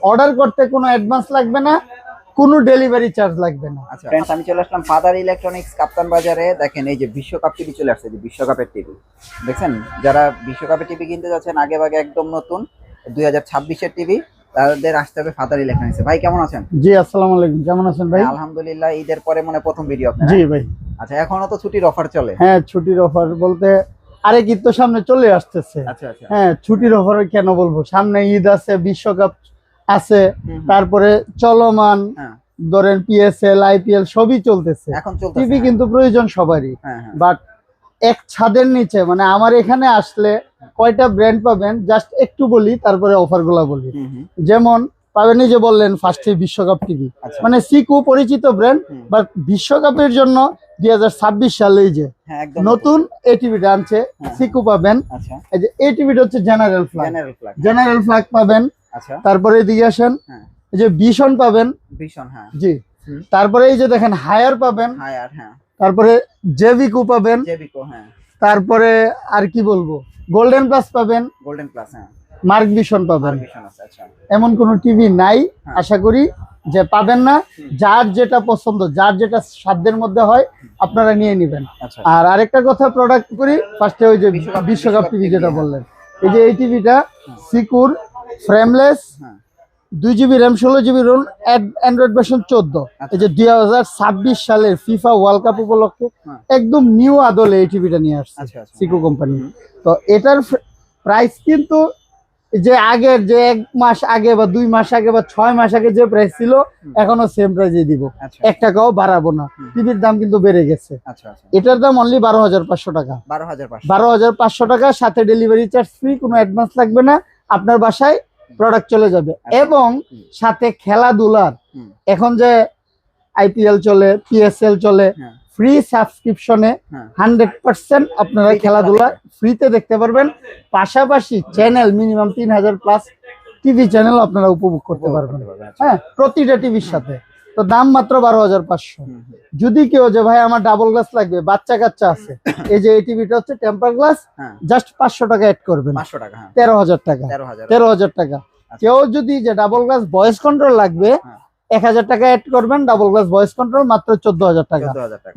Order করতে কোনো advance লাগবে না, কোনো ডেলিভারি চার্জ লাগবে না। আচ্ছা ফ্রেন্ডস, আমি চলে আসলাম ফাদার ইলেকট্রনিক্স কাপ্তান বাজারে। দেখেন এই যে বিশ্বকাপ টিভি চলে আসছে, যে বিশ্বকাপের টিভি দেখছেন। যারা বিশ্বকাপের টিভি কিনতে যাচ্ছেন আগে ভাগে একদম নতুন 2026-এর টিভি, তাদের আসতে হবে ফাদার ইলেকট্রনিক্সে। ভাই কেমন আছেন? জি আসসালামু আলাইকুম, কেমন আছেন ভাই? আলহামদুলিল্লাহ, ঈদের পরে মনে প্রথম ভিডিও আপনার? জি ভাই। আচ্ছা, এখনো তো ছুটির অফার চলে? হ্যাঁ, ছুটির অফার বলতে আরেক ঈদ তো সামনে চলে আসতেছে। আচ্ছা আচ্ছা। হ্যাঁ, ছুটির অফার কেন বলবো, সামনে ঈদ আছে, বিশ্বকাপ আছে, তারপরে চলমান ধরেন পিএসএল আইপিএল সবই চলতেছে, এখন চলতেছে। টিভি কিন্তু প্রয়োজন সবারই, বাট এক ছাদের নিচে মানে আমার এখানে আসলে কয়টা ব্র্যান্ড পাবেন জাস্ট একটু বলি, তারপরে অফার গুলা বলি। যেমন পাবেন, এই যে বললেন ফার্স্টে বিশ্বকাপ টিভি, মানে সিকু পরিচিত ব্র্যান্ড, বাট বিশ্বকাপের জন্য 2026 সালে এই যে নতুন এই টিভিটা আনছে, সিকু পাবেন। এই যে এই টিভিটা হচ্ছে জেনারেল ফ্ল্যাগ পাবেন। তারপরে এদিকে আসেন, এই যে ভিশন পাবেন। জি, তারপরে এই যে দেখেন হায়ার পাবেন। তারপরে জেভিকো পাবেন। তারপরে আর কি বলবো, গোল্ডেন প্লাস পাবেন। মার্ক ভিশন পাবেন। এমন কোন টিভি নাই আশা করি যে পাবেন না। যার যেটা পছন্দ, যার যেটা সাধ্যের মধ্যে হয় আপনারা নিয়ে নেবেন। আর আরেকটা কথা প্রোডাক্ট করি ফার্স্টে, ওই যে বিশ্বকাপ টিভি যেটা বললেন, এই যে এই টিভিটা সিকুর frameless, 2GB RAM 16GB ROM, Android version 14। এই যে 2026 সালের ফিফা ওয়ার্ল্ড কাপ উপলক্ষে একদম নিউ আদলে এই টিভিটা নিয়ে আসছে সিকো কোম্পানি। তো এটার প্রাইস কিন্তু যে আগের যে 1 মাস আগে বা 2 মাস আগে বা 6 মাস আগে যে প্রাইস ছিল এখনো সেম প্রাইসে দিব, 1 টাকাও বাড়াবো না। টিভির দাম কিন্তু বেড়ে গেছে। এটার দাম অনলি 12,500 টাকা। 12,500 টাকা, সাথে ডেলিভারি চার্জ ফ্রি, কোনো অ্যাডভান্স লাগবে না, আপনার বাসায় প্রোডাক্ট চলে যাবে। এবং সাথে খেলাধুলার এখন যে আইপিএল চলে, পিএসএল চলে, ফ্রি সাবস্ক্রিপশনে 100% আপনারা খেলাধুলা ফ্রিতে দেখতে পারবেন। পাশাপাশি চ্যানেল মিনিমাম 3000+ টিভি চ্যানেল আপনারা উপভোগ করতে পারবেন, হ্যাঁ, প্রতিটা টিভির সাথে। তো দাম মাত্র 12,500। যদি কেউ যে ভাই আমার ডাবল গ্লাস লাগবে, বাচ্চা কাচ্চা আছে, এই যে এই টিভিটা হচ্ছে টেম্পার গ্লাস, জাস্ট 500 টাকা অ্যাড করবেন, 13,000 টাকা। 13,000 টাকা। কেউ যদি যে ডাবল গ্লাস ভয়েস কন্ট্রোল লাগবে, 1,000 টাকা অ্যাড করবেন, ডাবল গ্লাস ভয়েস কন্ট্রোল মাত্র 14,000 টাকা।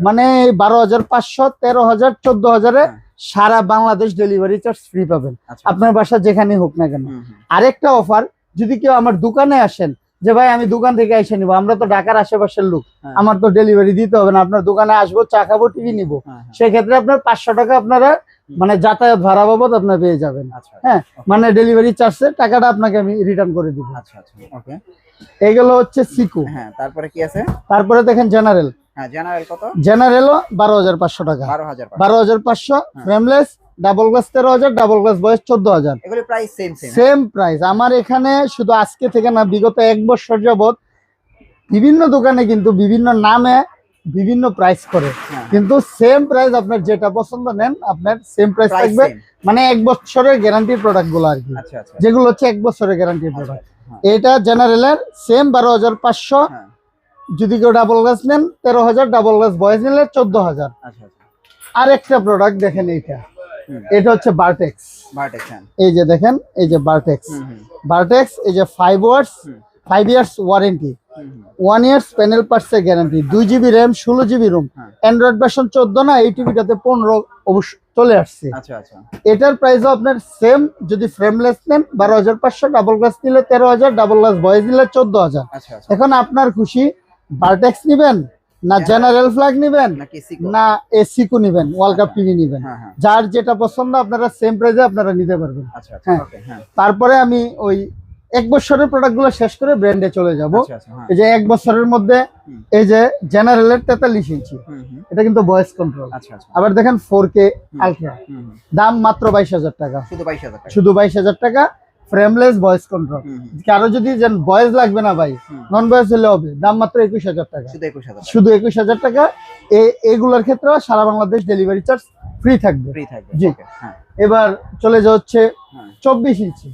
মানে 12,500, 13,000, 14,000-এ সারা বাংলাদেশ ডেলিভারি চার্জ ফ্রি পাবেন, আপনার বাসা যেখানে হোক না কেন। আরেকটা অফার, যদি কেউ আমার দোকানে আসেন যে ভাই আমি দোকান থেকে এসে নিবো, আমরা তো ঢাকার আশেপাশের লোক, আমার তো ডেলিভারি দিতে হবে না, আপনার দোকানে আসবো, চা খাবো, টিভি নিবো, সেক্ষেত্রে আপনার 500 টাকা আপনারা মানে যাতায়াত ভাড়া বাবদ আপনার পেয়ে যাবেন। হ্যাঁ, মানে ডেলিভারি চার্জের টাকাটা আপনাকে আমি রিটার্ন করে দিব। এগুলো হচ্ছে সিকু। তারপরে কি আছে? তারপরে দেখেন জেনারেল। জেনারেলও 12,500 টাকা। 12,500 frameless, double glass 13,000, double glass বয়স 14,000। সেম প্রাইস আমার এখানে, শুধু আজকে থেকে না, বিগত 1 বছর যাবত বিভিন্ন দোকানে কিন্তু বিভিন্ন নামে বিভিন্ন প্রাইস করে, কিন্তু সেম প্রাইস, আপনার যেটা পছন্দ নেন আপনার সেম প্রাইস থাকবে। মানে 1 বছরের গ্যারান্টির প্রোডাক্ট গুলো আর কি, যেগুলো হচ্ছে 1 বছরের গ্যারান্টির প্রোডাক্ট। এটা জেনারেলের সেম 12,500। যদি কেউ ডাবল গ্লাস নেন 13,000, ডাবল গ্লাস বয়েজ নিলে 14,000। আর একটা প্রোডাক্ট দেখেন, এটা হচ্ছে বার্টেক্স। এই যে দেখেন, এই যে বার্টেক্স, এই যে 5 ইয়ার্স ওয়ারেন্টি, 1 ইয়ার্স প্যানেল পার্টসের guarantee, 2GB RAM 16GB ROM, Android version 14 না, এই টিভিটাতে 15 অবশ্য চলে আসছে। এটার প্রাইসও আপনার সেম। যদি ফ্রেমলেস নেন 12,500, ডাবল গ্লাস নিলে 13,000, ডাবল গ্লাস বয়েজ নিলে 14,000। এখন আপনার খুশি, বার্টেক্স নিবেন না জেনারেল ফ্ল্যাগ নিবেন না সিকু নিবেন, ওয়ার্ল্ড কাপ টিভি নিবেন, যার যেটা পছন্দ আপনারা সেম প্রাইসে আপনারা নিতে পারবেন। তারপরে আমি ওই 1 বছরের প্রোডাক্ট গুলো শেষ করে ব্র্যান্ডে চলে যাব। এই যে 1 বছরের মধ্যে এই যে জেনারেলের 43 ইঞ্চি, এটা কিন্তু ভয়েস কন্ট্রোল। আবার দেখেন 4K আলট্রা, দাম মাত্র 22,000 টাকা। শুধু 22,000 টাকা, ফ্রেমলেস ভয়েস কন্ট্রোল। কারো যদি ভয়েস লাগবে না ভাই, নন ভয়েস হলে হবে, দাম মাত্র 21,000 টাকা। শুধু 21,000 টাকা। এগুলোর ক্ষেত্রে সারা বাংলাদেশ ডেলিভারি চার্জ ফ্রি থাকবে। জি, এবার চলে যাচ্ছে 24 ইঞ্চি।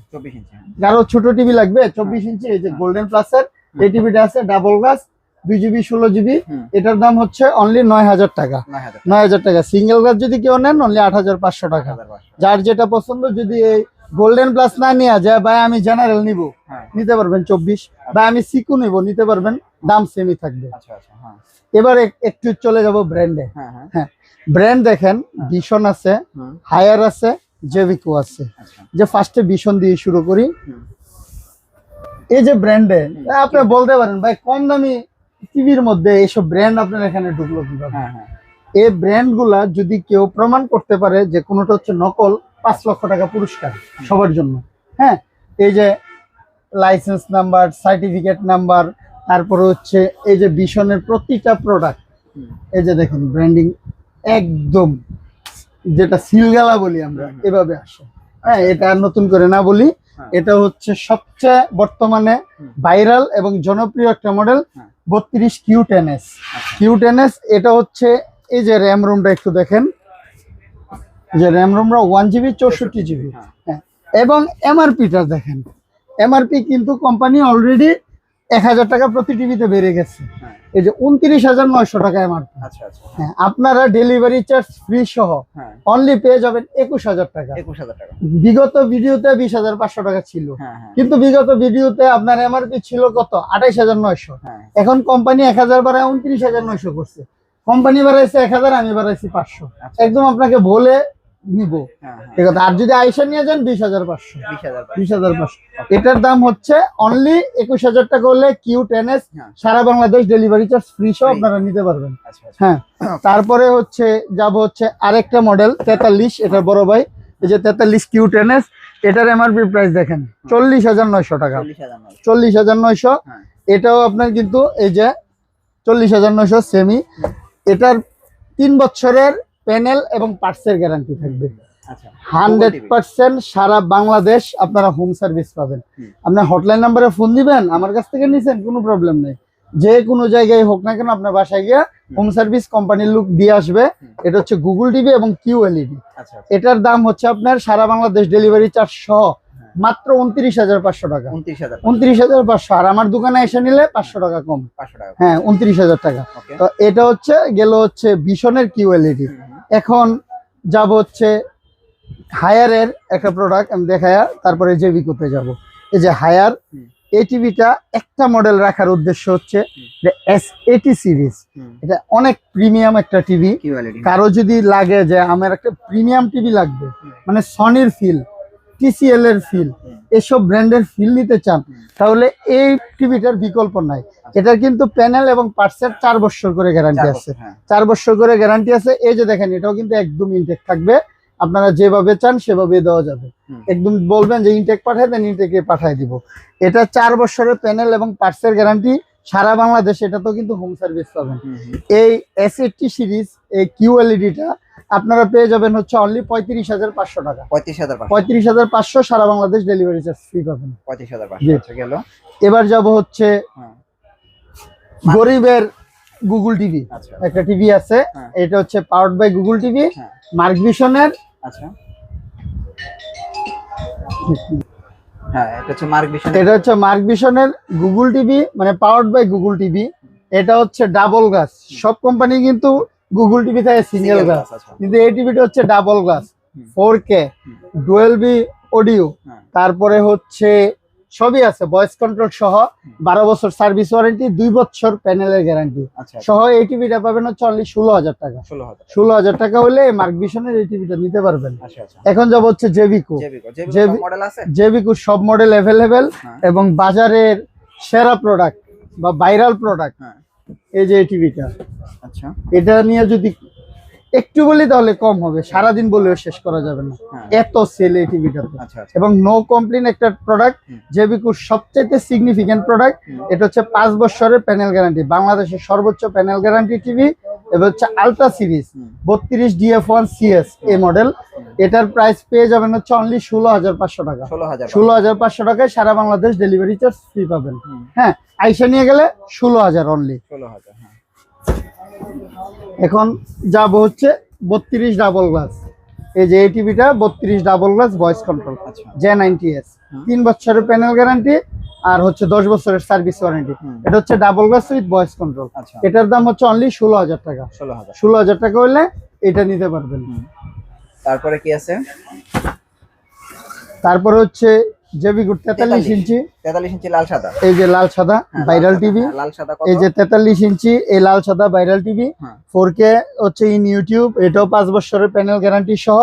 কারো ছোট টিভি লাগবে 24 ইঞ্চি, এই যে গোল্ডেন প্লাসের এই টিভিটা আছে, ডাবল গ্লাস, 2GB 16GB। এটার দাম হচ্ছে অনলি 9,000 টাকা। 9,000 টাকা। সিঙ্গেল গ্লাস যদি কেউ নেন অনলি 8,500 টাকা। যার যেটা পছন্দ, যদি এই গোল্ডেন প্লাস না নিয়ে যায় ভাই আমি জেনারেল নিব, হ্যাঁ নিতে পারবেন 24। বা আমি সিকু নিব, নিতে পারবেন, দাম সেমই থাকবে। আচ্ছা আচ্ছা হ্যাঁ এবার একটু চলে যাব ব্র্যান্ডে। হ্যাঁ হ্যাঁ হ্যাঁ, ব্র্যান্ড দেখেন, ভিশন আছে, হুম, হায়ার আছে, জেভিকো আছে। আচ্ছা যে ফার্স্টে ভিশন দিয়ে শুরু করি। হুম, এই যে ব্র্যান্ডে আপনি বলতে পারেন ভাই কম দামি টিভির মধ্যে এইসব ব্র্যান্ড আপনার এখানে ঢুকলো কিভাবে? হ্যাঁ হ্যাঁ এই ব্র্যান্ড গুলা যদি কেউ প্রমাণ করতে পারে যে কোনোটা হচ্ছে নকল, 5 লক্ষ টাকা পুরস্কার সবার জন্য। হ্যাঁ, এই যে লাইসেন্স নাম্বার, সার্টিফিকেট নাম্বার, তারপরে হচ্ছে এই যে ভিশনের প্রতিটা প্রোডাক্ট, হুম, এই যে দেখেন ব্র্যান্ডিং একদম যেটা সিলগালা বলি আমরা, এভাবে আসে। হ্যাঁ, এটা আর নতুন করে না বলি, হ্যাঁ। এটা হচ্ছে সবচেয়ে বর্তমানে হুম। ভাইরাল এবং জনপ্রিয় একটা মডেল, হ্যাঁ। 32 Q10S। Q10S এটা হচ্ছে, এই যে র্যাম রোমটা একটু দেখেন, যে র্যাম রোমরা 1GB 64GB। হ্যাঁ। হ্যাঁ, এবং এমআরপিটা দেখেন, এমআরপি কিন্তু কোম্পানি অলরেডি 1000 টাকা প্রতি টিভিতে বেড়ে গেছে। হ্যাঁ। এই যে 29,900 টাকা এমআরপি। আচ্ছা আচ্ছা হ্যাঁ, আপনারা ডেলিভারি চার্জ ফ্রি সহ হ্যাঁ অনলি পেয়ে যাবেন 21,000 টাকা। 21,000 টাকা। বিগত ভিডিওতে 20,500 টাকা ছিল, হ্যাঁ হ্যাঁ কিন্তু বিগত ভিডিওতে আপনার এমআরপি ছিল কত? 28,900। হ্যাঁ এখন কোম্পানি 1000 বাড়ায় 29,900 করছে। কোম্পানি বাড়াইছে 1000, আমি বাড়াইছি 500। আচ্ছা। একদম আপনাকে বলে নিব, হ্যাঁ হ্যাঁ ঠিক আছে। আর যদি আইসা নিয়ে যান 20,500। 20,000 20,500। এটার দাম হচ্ছে অনলি 21,000 টাকা হলে Q10S হ্যাঁ। সারা বাংলাদেশ ডেলিভারি চার্জ ফ্রি সহ Free। আপনারা নিতে পারবেন। আচ্ছা আচ্ছা হ্যাঁ, তারপরে হচ্ছে যাব হচ্ছে আরেকটা মডেল 43, এটা বড় ভাই। এই যে 43 Q10S, এটার এমআরপি প্রাইস দেখেন 40,900 টাকা। 40,000 40,900। হ্যাঁ এটাও আপনার কিন্তু এই যে 40,900 সেমি। এটার 3 বছরের প্যানেল এবং পার্টসের গ্যারান্টি থাকবে। আচ্ছা 100% সারা বাংলাদেশ আপনারা হোম সার্ভিস পাবেন। হুম। আপনার হটলাইন নাম্বারে ফোন দিবেন, আমার কাছ থেকে নিছেন কোনো প্রবলেম নেই, যে কোনো জায়গায় হোক না কেন আপনার বাসায় গিয়ে হোম সার্ভিস কোম্পানির লোক দিয়ে আসবে। এটা হচ্ছে গুগল টিভি এবং QLED। আচ্ছা আচ্ছা এটার দাম হচ্ছে আপনার সারা বাংলাদেশ ডেলিভারি চার্জ সহ মাত্র 29,500 টাকা। 29,000 29,500। আর আমার দোকানে এসে নিলে 500 টাকা কম। 500 টাকা। হ্যাঁ, 29,000 টাকা। ওকে তো এটা হচ্ছে গেল হচ্ছে ভিশনের QLED। এখন যাব হচ্ছে হায়ারের একটা প্রোডাক্ট আমি দেখায়া, তারপরে জেভিকোতে যাব। এই যে হায়ার, হুম। এই টিভিটা একটা মডেল রাখার উদ্দেশ্য হচ্ছে যে S80 সিরিজ। এটা অনেক প্রিমিয়াম একটা টিভি। QLED কারো যদি লাগে যে আমার একটা প্রিমিয়াম টিভি লাগবে, হুম। মানে সনির ফিল, TCL এর ফিল, এসব ব্র্যান্ডের ফিল নিতে চান, তাহলে এই টিভিটার বিকল্প নাই। এটার কিন্তু প্যানেল এবং পার্টসের 4 বছর করে গ্যারান্টি 4 আছে। বছর, হ্যাঁ 4 বছর করে গ্যারান্টি আছে। এই যে দেখেন, এটাও কিন্তু একদম ইনটেক থাকবে, আপনারা যেভাবে চান সেভাবে দেওয়া যাবে। হুম। একদম বলবেন যে ইনটেক পাঠায় দেন, ইনটেকে পাঠায় দিব। এটা 4 বছরের প্যানেল এবং পার্টসের গ্যারান্টি সারা বাংলাদেশে, এটা তো কিন্তু হোম সার্ভিস পাবেন। এই S80 সিরিজ, এই QLED-টা আপনারা পেয়ে যাবেন হচ্ছে অনলি 35,500 টাকা। 35,500 35,500 সারা বাংলাদেশ ডেলিভারি চার্জ ফ্রি পাবেন। 35,500 জি। আচ্ছা গেল। এবার যাব হচ্ছে হ্যাঁ গরিবের গুগল টিভি। আচ্ছা একটা টিভি আছে, হ্যাঁ। এটা হচ্ছে পাওয়ার্ড বাই গুগল টিভি, হ্যাঁ মার্ক ভিশনের। আচ্ছা হ্যাঁ এটা হচ্ছে মার্ক ভিশন। এটা হচ্ছে মার্ক ভিশনের গুগল টিভি, মানে পাওয়ার্ড বাই গুগল টিভি। এটা হচ্ছে ডাবল গ্লাস। সব কোম্পানি কিন্তু গুগল টিভি থাকে সিঙ্গেল গ্লাস, আচ্ছা কিন্তু এই টিভিটা হচ্ছে ডাবল গ্লাস, হুম। 4K, ডুয়েলবি অডিও, হ্যাঁ তারপরে হচ্ছে সবই আছে, ভয়েস কন্ট্রোল সহ, 12 বছর সার্ভিস ওয়ারেন্টি, 2 বছর প্যানেলের গ্যারান্টি আচ্ছা সহ। এই টিভিটা পাবেন হচ্ছে অনলি 16,000 টাকা। 16,000 16,000 টাকা হলে মার্ক ভিশনের এই টিভিটা নিতে পারবেন। আচ্ছা আচ্ছা এখন যাব হচ্ছে জেভিকো। জেবিকো মডেল আছে। জেভিকো সব মডেল অ্যাভেলেবেল হ্যাঁ এবং বাজারের সেরা প্রোডাক্ট বা ভাইরাল প্রোডাক্ট। হ্যাঁ এই যে এই টিভিটা, আচ্ছা এটা নিয়ে যদি একটু বলি তাহলে কম হবে, সারাদিন বলেও শেষ করা যাবে না, হ্যাঁ এত সেল এই টিভিটাতে। আচ্ছা আচ্ছা এবং নো কমপ্লেন একটা প্রোডাক্ট, হুম। জেভিকোর সবচেয়ে সিগনিফিকেন্ট প্রোডাক্ট। হুম। এটা হচ্ছে 5 বছরের প্যানেল গ্যারান্টি, বাংলাদেশের সর্বোচ্চ প্যানেল গ্যারান্টি টিভি। এবার হচ্ছে আলট্রা সিরিজ হুম। 32 DF1 CS এই মডেল। এটার প্রাইস পেয়ে যাবেন হচ্ছে অনলি 16,500 টাকা। 16,000 16,500 টাকায় সারা বাংলাদেশ ডেলিভারি চার্জ ফ্রি পাবেন। হুম। হ্যাঁ, আইসা নিয়ে গেলে 16,000 অনলি। 16,000 হ্যাঁ এখন যাব হচ্ছে 32 ডাবল গ্লাস। এই যে এই টিভিটা 32 ডাবল গ্লাস ভয়েস কন্ট্রোল, আচ্ছা J90S, হুম। 3 বছরের প্যানেল গ্যারান্টি আর হচ্ছে 10 বছরের সার্ভিস ওয়ারেন্টি। হুম। এটা হচ্ছে double glass with voice control. আচ্ছা এটার দাম হচ্ছে অনলি 16,000 টাকা। 16,000 16,000 টাকা হলে এটা নিতে পারবেন। হুম। তারপরে কি আছে? তারপরে হচ্ছে জেবিকুর 43 ইঞ্চি, 43 ইঞ্চি লাল সাদা, এই যে লাল সাদা হ্যাঁ, ভাইরাল লাল টিভি, সাদা, লাল সাদা কত? এই যে 43 ইঞ্চি এই লাল সাদা ভাইরাল টিভি, হ্যাঁ। 4K হচ্ছে ইন ইউটিউব, এটাও 5 বছরের প্যানেল গ্যারান্টি সহ।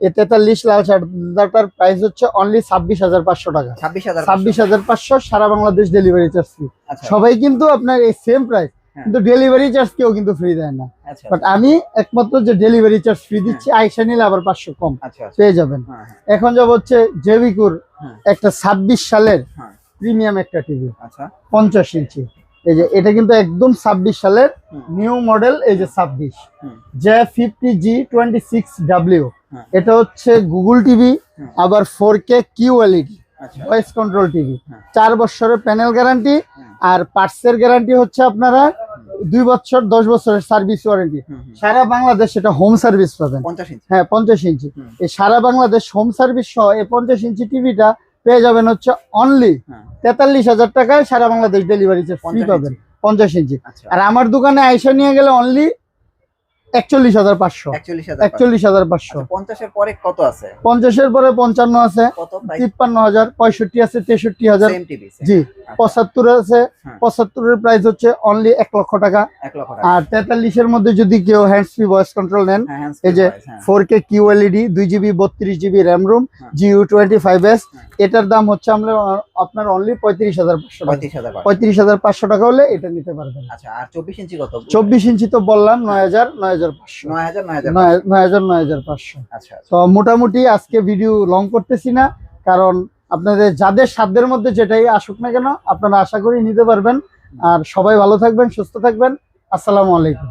এই 43 লাল সাদাটার প্রাইস হচ্ছে অনলি 26,500 টাকা। 26,500 সারা বাংলাদেশ ডেলিভারি চার্জ ফ্রি। আচ্ছা, সবাই কিন্তু আপনার এই সেম প্রাইস, কিন্তু ডেলিভারি চার্জ কেউ কিন্তু ফ্রি দেয় না। আচ্ছা, বাট আমি একমাত্র যে ডেলিভারি চার্জ ফ্রি দিচ্ছি, আইসা নিলে আবার 500 কম আচ্ছা, আচ্ছা, পেয়ে যাবেন। হ্যাঁ, হ্যাঁ, এখন যাব হচ্ছে জেবিকুর হ্যাঁ। একটা 26 সালের হ্যাঁ। প্রিমিয়াম একটা টিভি, আচ্ছা, 50 ইঞ্চি। এই যে এটা কিন্তু একদম 26 সালের হুম। নিউ মডেল, এই যে 26 হুম। যে 50G26W। হ্যাঁ। এটা হচ্ছে গুগল টিভি, হুম। আবার 4K QLED আচ্ছা, ভয়েস কন্ট্রোল টিভি, হ্যাঁ। 4 বছরের প্যানেল গ্যারান্টি, হুম। আর পার্টসের গ্যারান্টি হচ্ছে আপনারা 2 বছর 10 বছরের সার্ভিস ওয়ারেন্টি। হুম, হুম। সারা বাংলাদেশ এটা হোম সার্ভিস পাবেন। 50 ইঞ্চি, হ্যাঁ 50 ইঞ্চি। হুম। এই সারা বাংলাদেশ হোম সার্ভিস সহ এই 50 ইঞ্চি টিভিটা পেয়ে যাবেন হচ্ছে অনলি হ্যাঁ। 43,000 টাকায়। সারা বাংলাদেশ ডেলিভারি চার্জ ফ্রি 50 পাবেন 50 ইঞ্চি। আচ্ছা, আর আমার দোকানে আইসা নিয়ে গেলে অনলি 41,500। 41,000। 41,500। 50 এর পরে কত আছে? 50 এর পরে 55 আছে, কত প্রাইস? 53,000, 65 আছে, 63,000, সেম টিভি, জি 75 আছে। হ্যাঁ। 75 এর প্রাইস হচ্ছে অনলি 1 লক্ষ টাকা। 1 লক্ষ টাকা। আর 43 এর মধ্যে যদি কেউ হ্যান্ডস ফ্রি ভয়েস কন্ট্রোল নেন, হ্যাঁ, hands এই free যে voice, হ্যাঁ। 4K QLED 2GB 32GB RAM room হ্যাঁ। GU25S, হ্যাঁ। এটার দাম হচ্ছে আপনার অনলি 35,500 টাকা। 35,000 টাকা। 35,500 টাকা হলে এটা নিতে পারবেন। আচ্ছা, আর 24 ইঞ্চি কত? 24 ইঞ্চি তো বললাম 9,000 9,500 9,000 9,500। আচ্ছা, তো মোটামুটি আজকে ভিডিও লং করতেছি না, কারণ আপনাদের যাদের সাধ্যের মধ্যে যেটাই আসুক না কেন আপনারা আশা করি নিতে পারবেন। আর সবাই ভালো থাকবেন, সুস্থ থাকবেন। আসসালামু আলাইকুম।